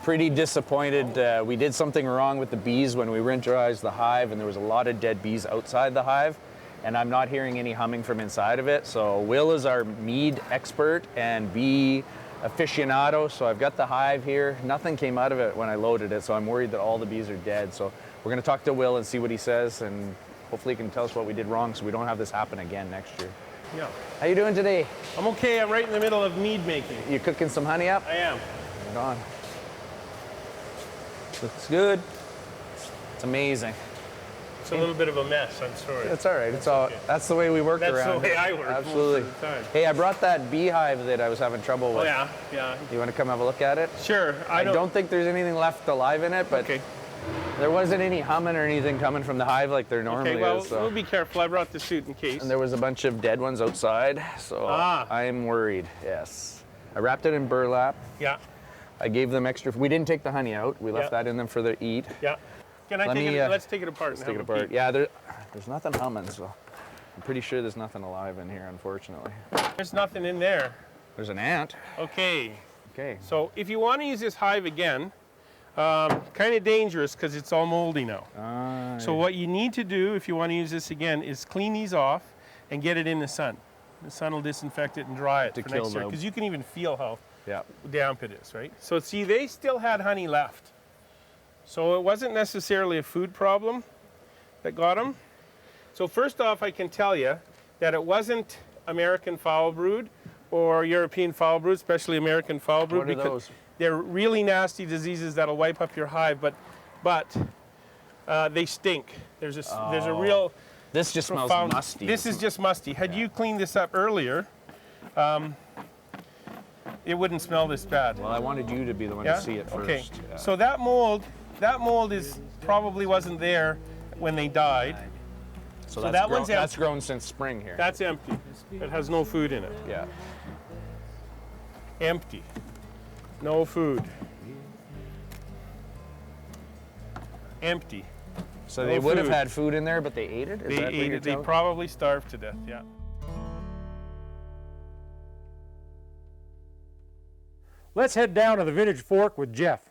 Pretty disappointed. We did something wrong with the bees when we winterized the hive, and there was a lot of dead bees outside the hive, and I'm not hearing any humming from inside of it. So Will is our mead expert and bee aficionado, so I've got the hive here. Nothing came out of it when I loaded it, so I'm worried that all the bees are dead. So we're going to talk to Will and see what he says, and hopefully he can tell us what we did wrong so we don't have this happen again next year. Yeah. How you doing today? I'm okay. I'm right in the middle of mead making. You cooking some honey up? I am. Hold on. Looks good. It's amazing. It's a little bit of a mess. I'm sorry. That's all right. That's the way we work around. That's the way I work. Absolutely. Most of the time. Hey, I brought that beehive that I was having trouble with. Oh yeah. You want to come have a look at it? Sure. I don't think there's anything left alive in it, but okay. There wasn't any humming or anything coming from the hive like there normally okay, well, is. So. We'll be careful. I brought the suit in case. And there was a bunch of dead ones outside, so I'm worried. Yes. I wrapped it in burlap. Yeah. I gave them extra. We didn't take the honey out. We left that in them for their eat. Yeah. Can I take it? Let's take it apart. Let's take it apart. Yeah, there's nothing humming, so I'm pretty sure there's nothing alive in here, unfortunately. There's nothing in there. There's an ant. Okay. Okay. So if you want to use this hive again, kind of dangerous because it's all moldy now. So what you need to do if you want to use this again is clean these off and get it in the sun. The sun will disinfect it and dry it to for kill next year because you can even feel how damp it is, right? So see, they still had honey left. So it wasn't necessarily a food problem that got them. So first off, I can tell you that it wasn't American foul brood or European foul brood, especially American foul brood. What are those? They're really nasty diseases that'll wipe up your hive, but they stink. There's a real This just smells musty. This is just musty. Had you cleaned this up earlier, it wouldn't smell this bad. Well, I wanted you to be the one to see it first. Okay. Yeah. So that mold probably wasn't there when they died. So that's grown since spring here. That's empty. It has no food in it. Yeah. Empty. No food. Empty. So they would have had food in there, but they ate it? They ate it. They probably starved to death, yeah. Let's head down to the Vintage Fork with Jeff.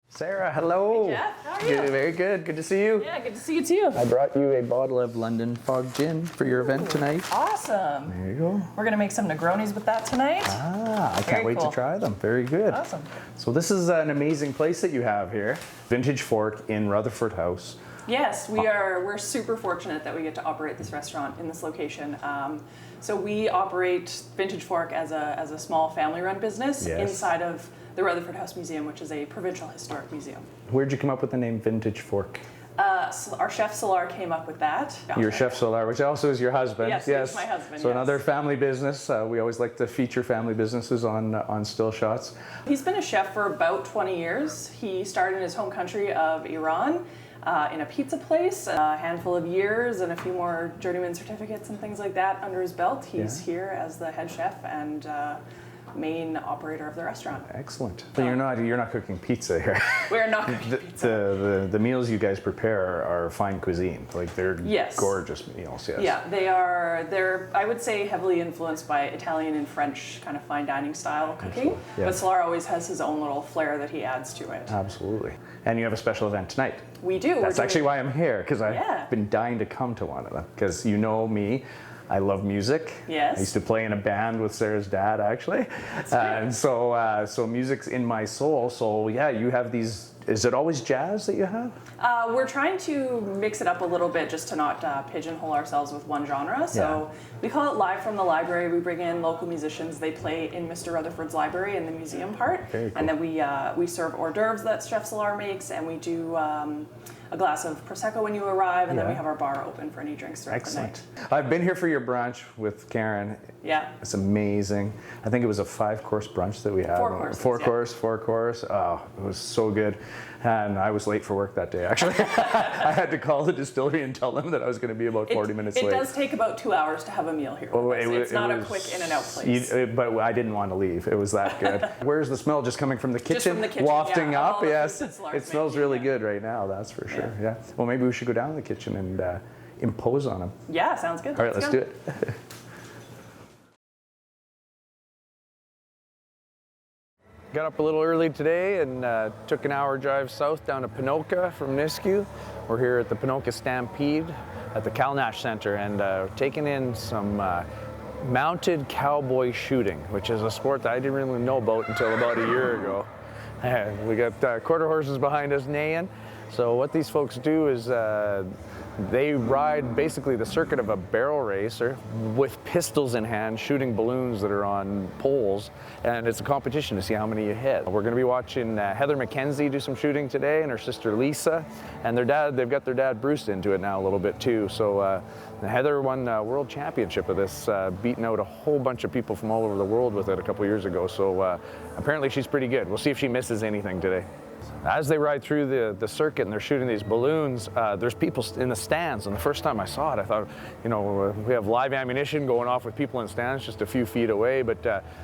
Sarah, hello. Hey Jeff, how are you? Good, very good. Good to see you. Yeah, good to see you too. I brought you a bottle of London Fog Gin for your event tonight. Awesome. There you go. We're gonna make some Negronis with that tonight. I can't wait to try them. Very good. Awesome. So this is an amazing place that you have here. Vintage Fork in Rutherford House. Yes, we're super fortunate that we get to operate this restaurant in this location. So we operate Vintage Fork as a small family-run business inside of the Rutherford House Museum, which is a provincial historic museum. Where'd you come up with the name Vintage Fork? Our chef Salar came up with that. Your chef Salar, which also is your husband. Yes, he's my husband. So another family business. We always like to feature family businesses on still shots. He's been a chef for about 20 years. He started in his home country of Iran. In a pizza place, a handful of years and a few more journeyman certificates and things like that under his belt. He's here as the head chef and main operator of the restaurant. Excellent. But you're not cooking pizza here. We're not cooking pizza. The meals you guys prepare are fine cuisine. Like they're gorgeous meals. Yes. Yeah, they're I would say heavily influenced by Italian and French kind of fine dining style cooking. Yeah. But Salar always has his own little flair that he adds to it. Absolutely. And you have a special event tonight. We do. That's actually why I'm here, because I've been dying to come to one of them. Because you know me, I love music. Yes. I used to play in a band with Sarah's dad, actually. And so music's in my soul. So yeah, you have these. Is it always jazz that you have? We're trying to mix it up a little bit just to not pigeonhole ourselves with one genre. So we call it Live from the Library. We bring in local musicians. They play in Mr. Rutherford's library in the museum part. Very cool. And then we serve hors d'oeuvres that Chef Salar makes, and we do a glass of Prosecco when you arrive, and then we have our bar open for any drinks throughout the night. I've been here for your brunch with Karen. Yeah. It's amazing. I think it was a 5-course brunch that we had. Four course. Oh, it was so good. And I was late for work that day, actually. I had to call the distillery and tell them that I was going to be about 40 minutes late. It does take about 2 hours to have a meal here. It's not a quick in and out place. But I didn't want to leave. It was that good. Where's the smell? Just coming from the kitchen? Just from the kitchen, wafting up? Yes. It smells really good right now, that's for sure. Yeah. Well, maybe we should go down to the kitchen and impose on them. Yeah, sounds good. All right, let's do it. Got up a little early today and took an hour drive south down to Ponoka from Nisku. We're here at the Ponoka Stampede at the Calnash Center and taking in some mounted cowboy shooting, which is a sport that I didn't really know about until about a year ago. We got quarter horses behind us neighing. So what these folks do is they ride basically the circuit of a barrel racer with pistols in hand, shooting balloons that are on poles, and it's a competition to see how many you hit. We're going to be watching Heather Mckenzie do some shooting today, and her sister Lisa, and their dad. They've got their dad Bruce into it now a little bit too. So Heather won world championship of this, beating out a whole bunch of people from all over the world with it a couple years ago. So apparently she's pretty good. We'll see if she misses anything today. As they ride through the circuit and they're shooting these balloons, there's people in the stands. And the first time I saw it, I thought, you know, we have live ammunition going off with people in stands just a few feet away, but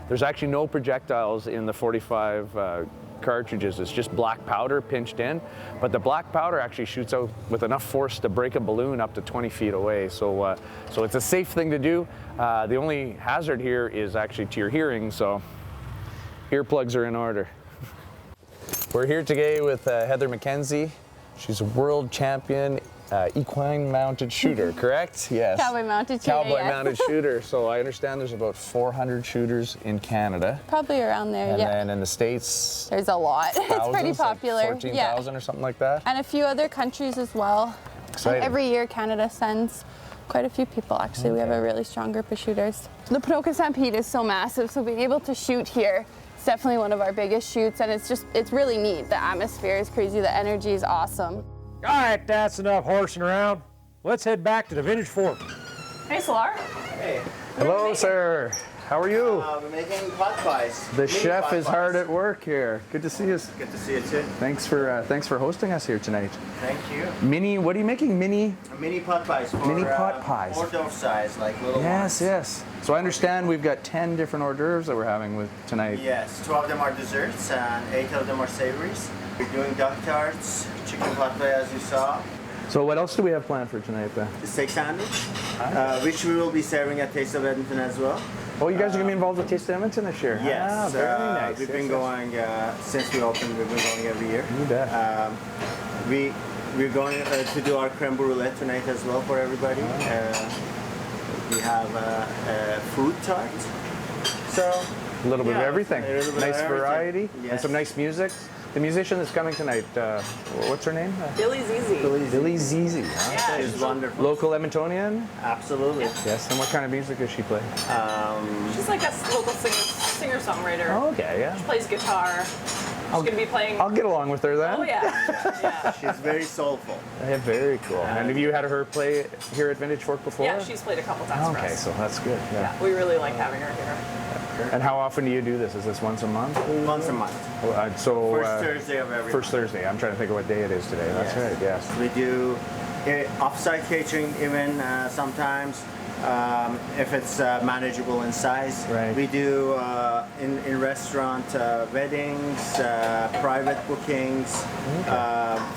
there's actually no projectiles in the 45 cartridges. It's just black powder pinched in, but the black powder actually shoots out with enough force to break a balloon up to 20 feet away. So it's a safe thing to do. The only hazard here is actually to your hearing, so earplugs are in order. We're here today with Heather Mckenzie. She's a world champion equine mounted shooter, correct? Yes. Cowboy mounted shooter. Cowboy yes. mounted shooter. So I understand there's about 400 shooters in Canada. Probably around there, and yeah. then in the States, There's a lot. It's pretty popular. Like 14,000 or something like that. And a few other countries as well. Exciting. And every year Canada sends quite a few people actually. Okay. We have a really strong group of shooters. The Ponoka Stampede is so massive, so being able to shoot here, it's definitely one of our biggest shoots, and it's really neat. The atmosphere is crazy, the energy is awesome. All right, that's enough horsing around. Let's head back to the Vintage Fork. Hey, Salar. Hey, Hello, sir. How are you? we're making pot pies. The chef is hard at work here. Good to see you. Good to see you too. Thanks for hosting us here tonight. Thank you. Mini, what are you making? Mini Pot pies. Mini pot pies. Hors d'oeuvre size, like little Yes, ones. yes. So I understand we've got 10 different hors d'oeuvres that we're having with tonight. Yes, 2 of them are desserts and 8 of them are savories. We're doing duck tarts, chicken pot pie as you saw, So what else do we have planned for tonight then? the steak sandwich, which we will be serving at Taste of Edmonton as well. Oh, you guys are going to be involved with Taste of Edmonton this year? Yes, Ah, very nice. We've Yes, been yes. going since we opened. We've been going every year. You bet. We're going to do our creme brulee tonight as well for everybody. We have a fruit tart. So A little bit of yeah, everything. a little bit Nice of everything. variety and Yes. some nice music. The musician that's coming tonight, what's her name? Bilie Zizi. Bilie Zizi. Yeah, It's she's wonderful. Local Edmontonian? Absolutely. Yes. And what kind of music does she play? She's like a local singer-songwriter. Oh, okay, yeah. She plays guitar. She's going to be playing. I'll get along with her then. Oh yeah. Yeah. She's very soulful. Yeah, very cool. And have you had her play here at Vintage Fork before? Yeah, she's played a couple times for Okay, us. so that's good. Yeah. Yeah, we really like having her here. And how often do you do this? Is this once a month? Once a month. First Thursday of every First Thursday. I'm trying to think of what day it is today. That's Yes. right, yes. We do off-site catering even sometimes. If it's manageable in size. Right. We do in restaurant weddings, private bookings,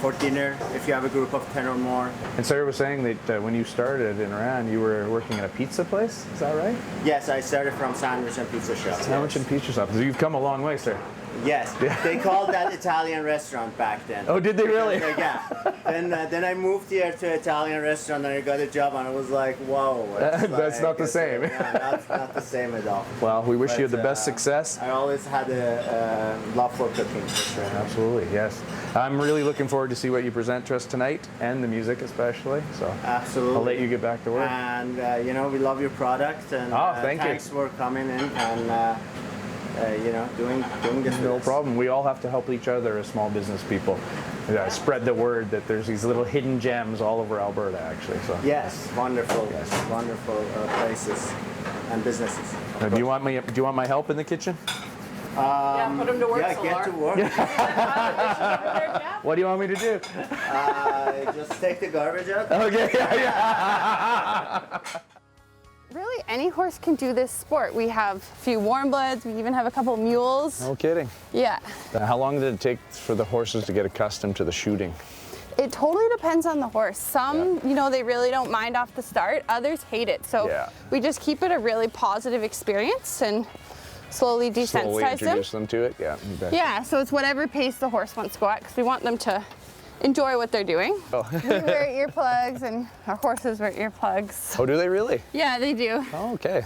for dinner if you have a group of 10 or more. And Sarah was saying that when you started in Iran, you were working at a pizza place. Is that right? Yes, I started from sandwich and pizza shop. Sandwich and pizza shop. So you've come a long way, sir. Yes, they called that Italian restaurant back then. Oh, did they really? Yeah. Then I moved here to Italian restaurant and I got a job and I was like, whoa. That's not the same. Yeah, that's not the same at all. Well, we wish you the But, best success. I always had a love for cooking. For sure. Absolutely, yes. I'm really looking forward to see what you present to us tonight, and the music especially. So Absolutely. I'll let you get back to work. And we love your product and Thank you. thanks for coming in and doing this. No with us. problem. We all have to help each other as small business people. Spread the word that there's these little hidden gems all over Alberta, actually. So. Yes, wonderful, Yes. wonderful places and businesses. Do you want my help in the kitchen? Yeah, put him to work, Yeah, Salar. get to work. What do you want me to do? Just take the garbage out. Okay. Yeah. Really, any horse can do this sport. We have a few warm bloods, we even have a couple mules. No kidding. Yeah. How long did it take for the horses to get accustomed to the shooting? It totally depends on the horse. Some, they really don't mind off the start. Others hate it. So Yeah. we just keep it a really positive experience and slowly Slowly desensitize them. introduce them to it. Yeah. you bet. Yeah, so it's whatever pace the horse wants to go at, because we want them to enjoy what they're doing. Oh. We wear earplugs, and our horses wear earplugs. Oh, do they really? Yeah, they do. Oh, okay.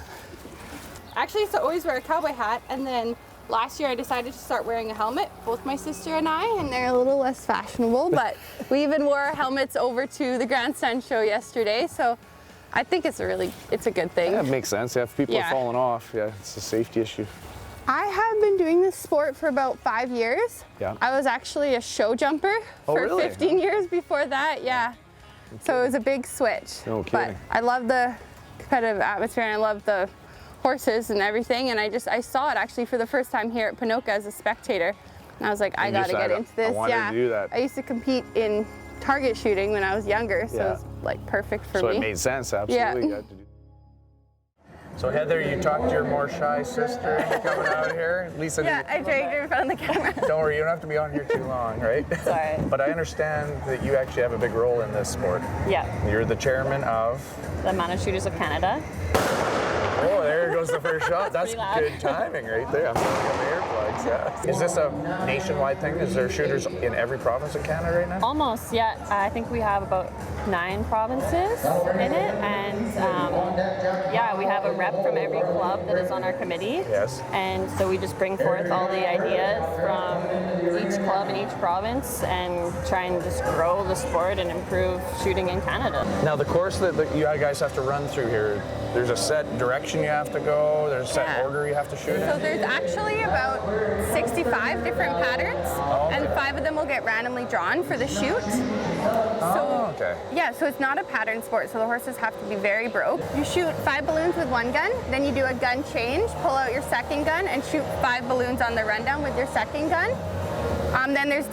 Actually, I used to always wear a cowboy hat, and then last year I decided to start wearing a helmet, both my sister and I, and they're a little less fashionable, but we even wore our helmets over to the grandstand show yesterday, so I think it's a good thing. Yeah, it makes sense. If people are falling off, yeah, it's a safety issue. I have been doing this sport for about 5 years. Yeah. I was actually a show jumper for really? 15 years before that, yeah. Okay. So it was a big switch. No kidding. But I love the competitive atmosphere, and I love the horses and everything, and I saw it actually for the first time here at Ponoka as a spectator, and I was like, I gotta get into this. I wanted to do that. I used to compete in target shooting when I was younger, so it was like perfect for me. So it made sense, absolutely. Yeah. You had to do. So Heather, you talked to your more shy sister into coming out here. Lisa, Yeah, I dragged her in front of the camera. don't worry, you don't have to be on here too long, right? Sorry. But I understand that you actually have a big role in this sport. Yeah, You're the chairman of. the Managed Shooters of Canada. Oh, there goes the first shot. That's pretty loud. good timing right there. I'm putting on the earplugs. Yeah. Is this a nationwide thing? Is there shooters in every province of Canada right now? Almost, yeah. I think we have about 9 provinces in it, and yeah, we have a rep from every club that is on our committee. Yes. And so we just bring forth all the ideas from each club in each province and try and just grow the sport and improve shooting in Canada. Now the course that you guys have to run through here, there's a set direction you have to go. There's a set order you have to shoot So in. there's actually about 65 different patterns, and 5 of them will get randomly drawn for the shoot. Oh, okay. Yeah, so it's not a pattern sport, so the horses have to be very broke. You shoot 5 balloons with one gun, then you do a gun change, pull out your second gun, and shoot 5 balloons on the rundown with your second gun. Then there's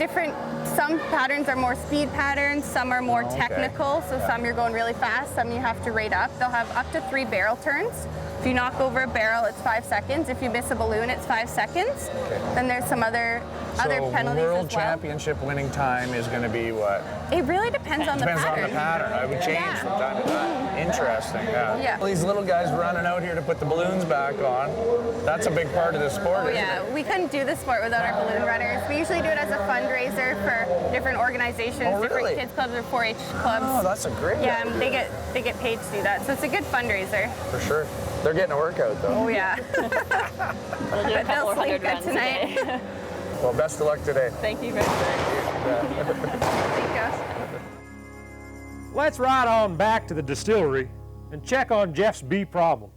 some patterns are more speed patterns, some are more technical, so some you're going really fast, some you have to rate up. They'll have up to 3 barrel turns. If you knock over a barrel, it's 5 seconds. If you miss a balloon, it's 5 seconds. Then there's some other penalties world as well. championship winning time is going to be what? It really depends on the Depends pattern. on the pattern. It would change from time to time. Interesting, yeah. Yeah. All these little guys running out here to put the balloons back on. That's a big part of the sport, Oh isn't yeah, it? we couldn't do the sport without our balloon runners. We usually do it as a fundraiser for different organizations, really? different kids clubs or 4-H clubs. Oh, that's a great Yeah, idea. they get paid to do that, so it's a good fundraiser. For sure. They're getting a workout though. Oh yeah. We'll do a They'll couple of sleep hundred good runs a tonight. day. Well, best of luck today. Thank you very much. Thank you. Let's ride on back to the distillery and check on Jeff's bee problem.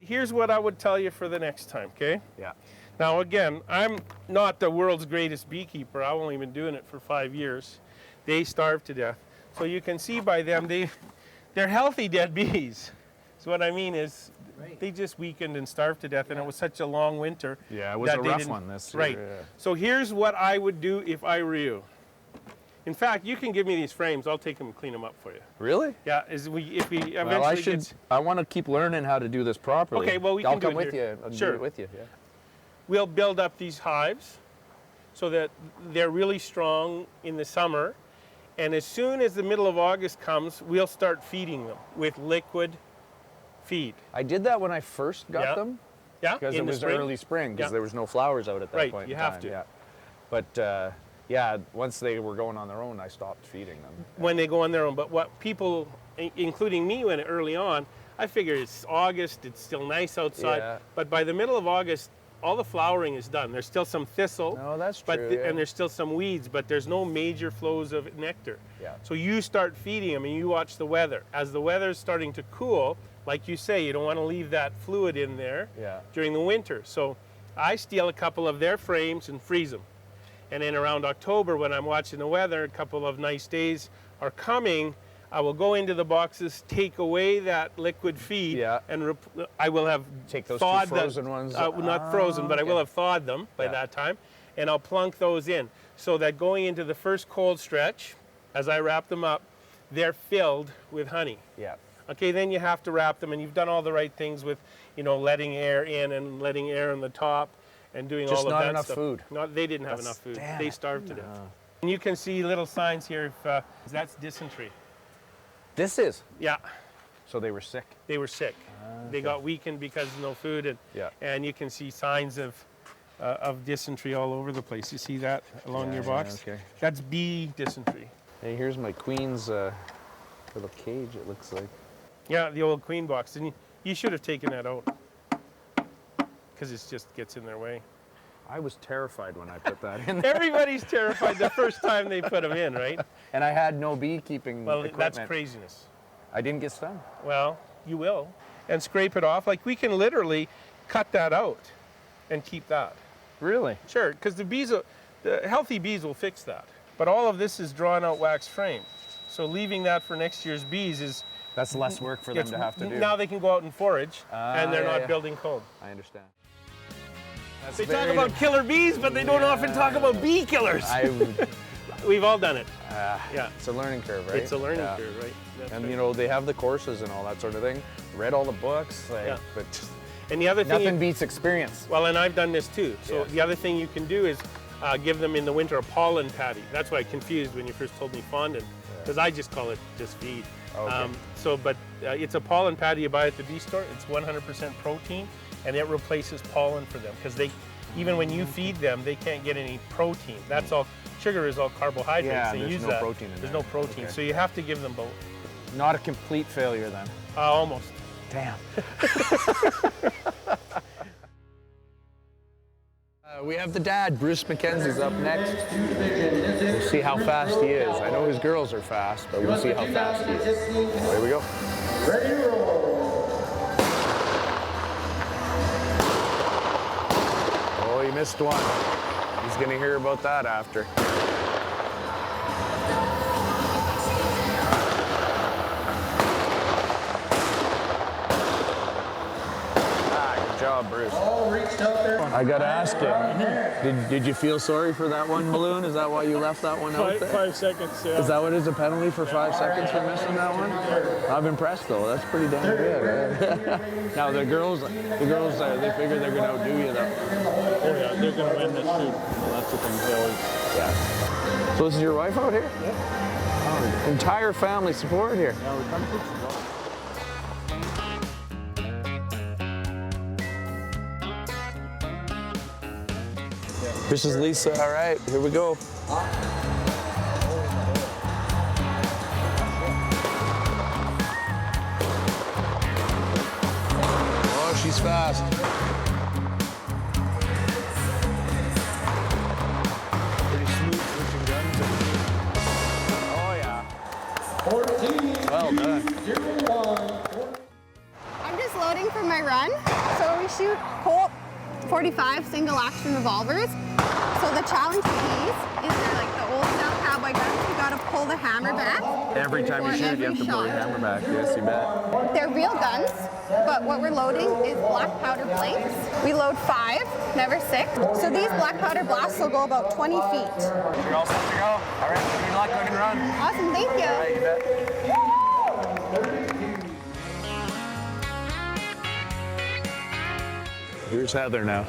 Here's what I would tell you for the next time, okay? Yeah. Now again, I'm not the world's greatest beekeeper. I've only been doing it for 5 years. They starve to death. So you can see by them, they're healthy dead bees. So what I mean is they just weakened and starved to death, and it was such a long winter. Yeah, it was a rough one this year. Right. Yeah. So here's what I would do if I were you. In fact, you can give me these frames. I'll take them and clean them up for you. Really? Yeah, if we eventually Well, I want to keep learning how to do this properly. Okay, well, I'll can do come it with here. you. I'll Sure. do it with you. Yeah. we'll build up these hives so that they're really strong in the summer. And as soon as the middle of August comes, we'll start feeding them with liquid feed. I did that when I first got Yeah. them. Yeah, Because in it the was spring. early spring, because Yeah. there was no flowers out at that Right, point you in have time. to. Yeah. But yeah, once they were going on their own, I stopped feeding them. When they go on their own. But what people, including me when early on, I figured it's August, it's still nice outside. Yeah. But by the middle of August, all the flowering is done. There's still some thistle. No, that's but true, yeah. And there's still some weeds, but there's no major flows of nectar. Yeah. So you start feeding them and you watch the weather. As the weather's starting to cool, like you say, you don't want to leave that fluid in there Yeah. during the winter. So I steal a couple of their frames and freeze them. And then around October, when I'm watching the weather, a couple of nice days are coming, I will go into the boxes, take away that liquid feed, Yeah. and I will have Take those thawed two frozen ones? not frozen, but I will okay. have thawed them by Yeah. that time, and I'll plunk those in so that going into the first cold stretch, as I wrap them up, they're filled with honey. Yeah. Okay, then you have to wrap them, and you've done all the right things with, letting air in and letting air on the top, and doing Just all of not that enough stuff. food. They didn't have That's- enough food. damn They it. starved to death. And you can see little signs here. If that's dysentery. This is. Yeah. So they were sick? They were sick. They got weakened because of no food, and you can see signs of dysentery all over the place. You see that along your box? Okay. That's bee dysentery. Hey, here's my queen's little cage, it looks like. Yeah, the old queen box. And you should have taken that out because it just gets in their way. I was terrified when I put that in there. Everybody's terrified the first time they put them in, right? And I had no beekeeping equipment. That's craziness. I didn't get stung. Well, you will. And scrape it off. Like, we can literally cut that out and keep that. Really? Sure, because the healthy bees will fix that. But all of this is drawn out wax frame. So leaving that for next year's bees is... That's less work for them to have to do. Now they can go out and forage, and they're not building comb. I understand. They talk about killer bees, but they don't often talk about bee killers. We've all done it. It's a learning curve, right? It's a learning curve, right? That's and right. you know, they have the courses and all that sort of thing. Read all the books, but and the other thing nothing beats experience. Well, and I've done this too. So the other thing you can do is give them in the winter a pollen patty. That's why I confused when you first told me fondant, because I just call it just feed. Okay. But it's a pollen patty you buy at the bee store. It's 100% protein, and it replaces pollen for them, because even when you feed them, they can't get any protein. That's all. Sugar is all carbohydrates. Yeah, they there's use no that. protein in There's there. no protein, Okay. so you have to give them both. Not a complete failure then. Almost. Damn. We have the dad, Bruce Mckenzie's up next. We'll see how fast he is. I know his girls are fast, but we'll see how fast he is. Here we go. Ready to roll. Oh, he missed one. He's gonna hear about that after. Good job, Bruce. All reached out there. I gotta ask you, did you feel sorry for that one balloon? Is that why you left that one out there? 5 seconds. Yeah. Is that what is a penalty for 5 seconds for missing that one? I'm impressed though. That's pretty damn good. Now the girls, they figure they're gonna outdo you though. Oh yeah, they're gonna win this shoot. Well, that's the thing they always. Yeah. So this is your wife out here? Yeah. Oh, entire family support here. Yeah, we come to This is Lisa. All right, here we go. Oh, she's fast. Pretty smooth switching guns. Oh yeah. 14. Well done. 0-1. I'm just loading for my run. So we shoot Colt 45 single action revolvers. So the challenge with these is they're like the old style cowboy guns. You gotta pull the hammer back. Every time you before shoot, you have every to pull your shot. hammer back. Yes, you bet. They're real guns, but what we're loading is black powder blanks. We load 5, never 6. So these black powder blasts will go about 20 feet. You're all set to go. All right, good luck, good run. Awesome, thank you. All right, you bet. Here's Heather now.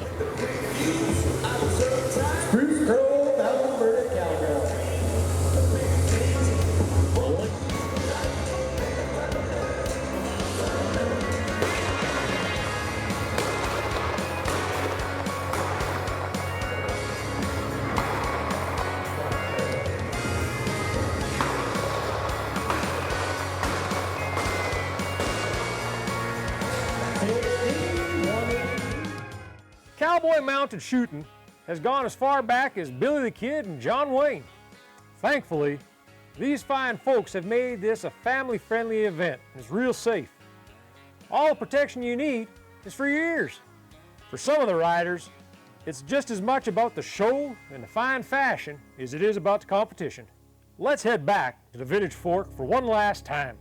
Spruce Grove, Alberta, Calgary. Cowboy mounted shooting has gone as far back as Billy the Kid and John Wayne. Thankfully, these fine folks have made this a family-friendly event and it's real safe. All the protection you need is for your ears. For some of the riders, it's just as much about the show and the fine fashion as it is about the competition. Let's head back to the Vintage Fork for one last time.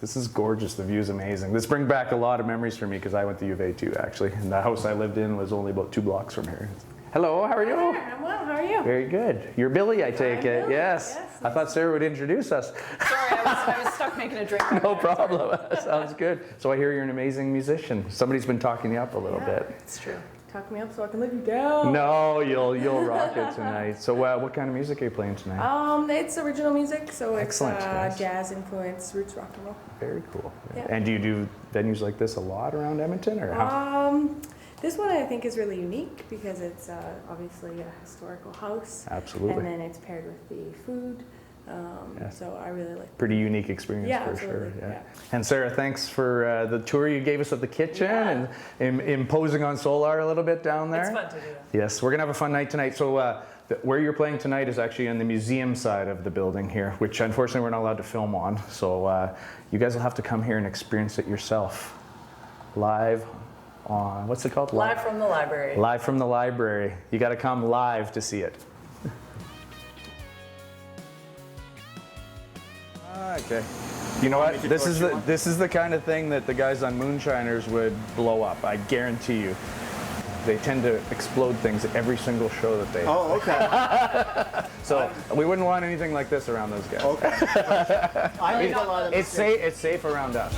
This is gorgeous. The view is amazing. This brings back a lot of memories for me because I went to U of A too, actually. And the house I lived in was only about 2 blocks from here. Hello, how are you? I'm well, how are you? Very good. You're Bilie, I take it. Bilie, Yes. yes. I thought Sarah would introduce us. Sorry, I was stuck making a drink. No problem. Sounds good. So I hear you're an amazing musician. Somebody's been talking you up a little bit. It's true. tuck me up so I can let you down. No, you'll rock it tonight. So what kind of music are you playing tonight? It's original music, so it's Excellent, nice. jazz influence, roots rock and roll. Very cool. Yeah. And do you do venues like this a lot around Edmonton, or how? This one I think is really unique because it's obviously a historical house. Absolutely. And then it's paired with the food. So I really like. Pretty unique experience Yeah, for absolutely, sure. yeah. And Sarah, thanks for the tour you gave us of the kitchen and imposing on Salar a little bit down there. It's fun to do. Yes, we're gonna have a fun night tonight. So where you're playing tonight is actually in the museum side of the building here, which unfortunately we're not allowed to film on. So you guys will have to come here and experience it yourself, live on, what's it called? Live from the library. Live from the library. You got to come live to see it. Okay. You know what? This is the kind of thing that the guys on Moonshiners would blow up. I guarantee you. They tend to explode things at every single show that they. Oh, okay. So we wouldn't want anything like this around those guys. Okay. I think a lot of It's safe around us.